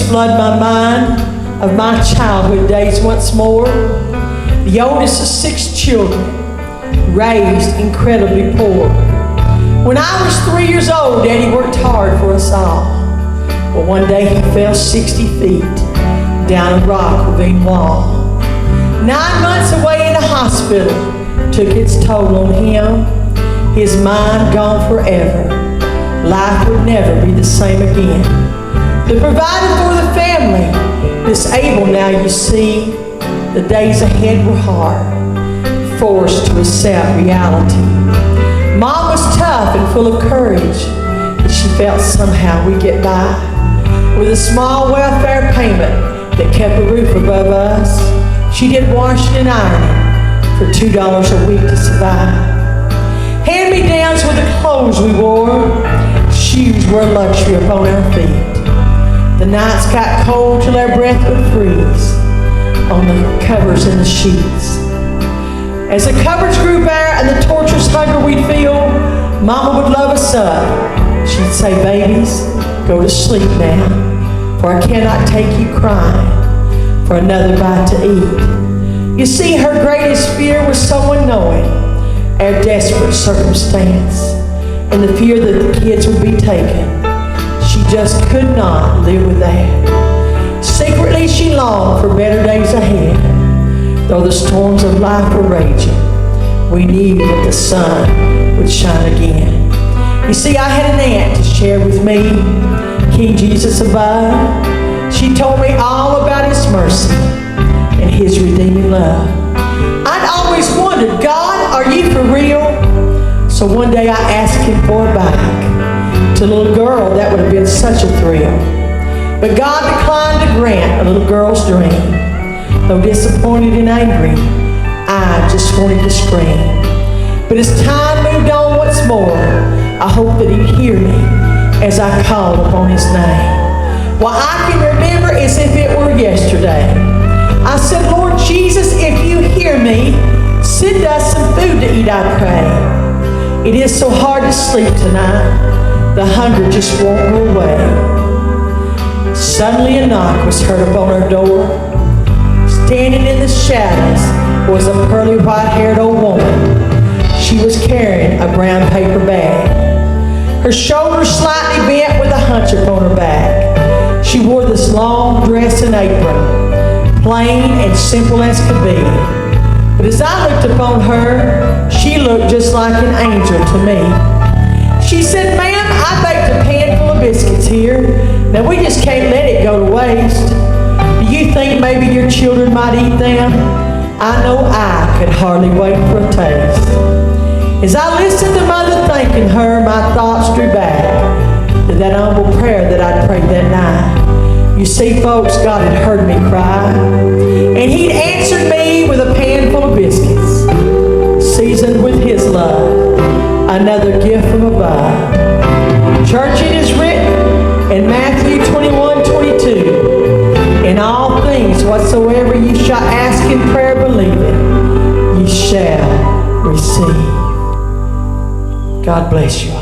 flood my mind of my childhood days once more. The oldest of 6 children, raised incredibly poor. When I was 3 years old, Daddy worked hard for us all. But one day he fell 60 feet down a rock ravine wall. 9 months away in the hospital took its toll on him. His mind gone forever. Life would never be the same again. The provider for the family, disabled now you see. The days ahead were hard, forced to accept reality. Mom was tough and full of courage, but she felt somehow we'd get by with a small welfare payment that kept a roof above us. She did washing and ironing for $2 a week to survive. Hand-me-downs were the clothes we wore. Shoes were a luxury upon our feet. The nights got cold till our breath would freeze on the covers and the sheets. As the cupboards grew bare and the torturous hunger we'd feel, Mama would love us up. She'd say, babies, go to sleep now, for I cannot take you crying for another bite to eat. You see, her greatest fear was someone knowing our desperate circumstance and the fear that the kids would be taken. She just could not live with that. Secretly, she longed for better days ahead. Though the storms of life were raging, we knew that the sun would shine again. You see, I had an aunt to share with me, King Jesus above. She told me all about His mercy and His redeeming love. I'd always wondered, God, are you for real? So one day I asked Him for a bike. To a little girl, that would have been such a thrill. But God declined to grant a little girl's dream. Though disappointed and angry, I just wanted to scream. But as time moved on once more, I hope that He'd hear me as I called upon His name. Well, I can remember as if it were yesterday. I said, Lord Jesus, if you hear me, send us some food to eat, I pray. It is so hard to sleep tonight. The hunger just won't go away. Suddenly a knock was heard upon our door. Standing in the shadows was a pearly white-haired old woman. She was carrying a brown paper bag. Her shoulders slightly bent with a hunch upon her back. She wore this long dress and apron, plain and simple as could be. But as I looked upon her, she looked just like an angel to me. She said, ma'am, I baked a pan full of biscuits here. Now we just can't let it go to waste. Do you think maybe your children might eat them? I know I could hardly wait for a taste. As I listened to Mother thanking her, my thoughts drew back to that humble prayer that I'd prayed that night. You see, folks, God had heard me cry, and He'd answered me with a pan full of biscuits, seasoned with His love, another gift from above. Church, it is written in Matthew 21:22, in all things whatsoever ye shall ask in prayer, believing, ye shall receive. God bless you.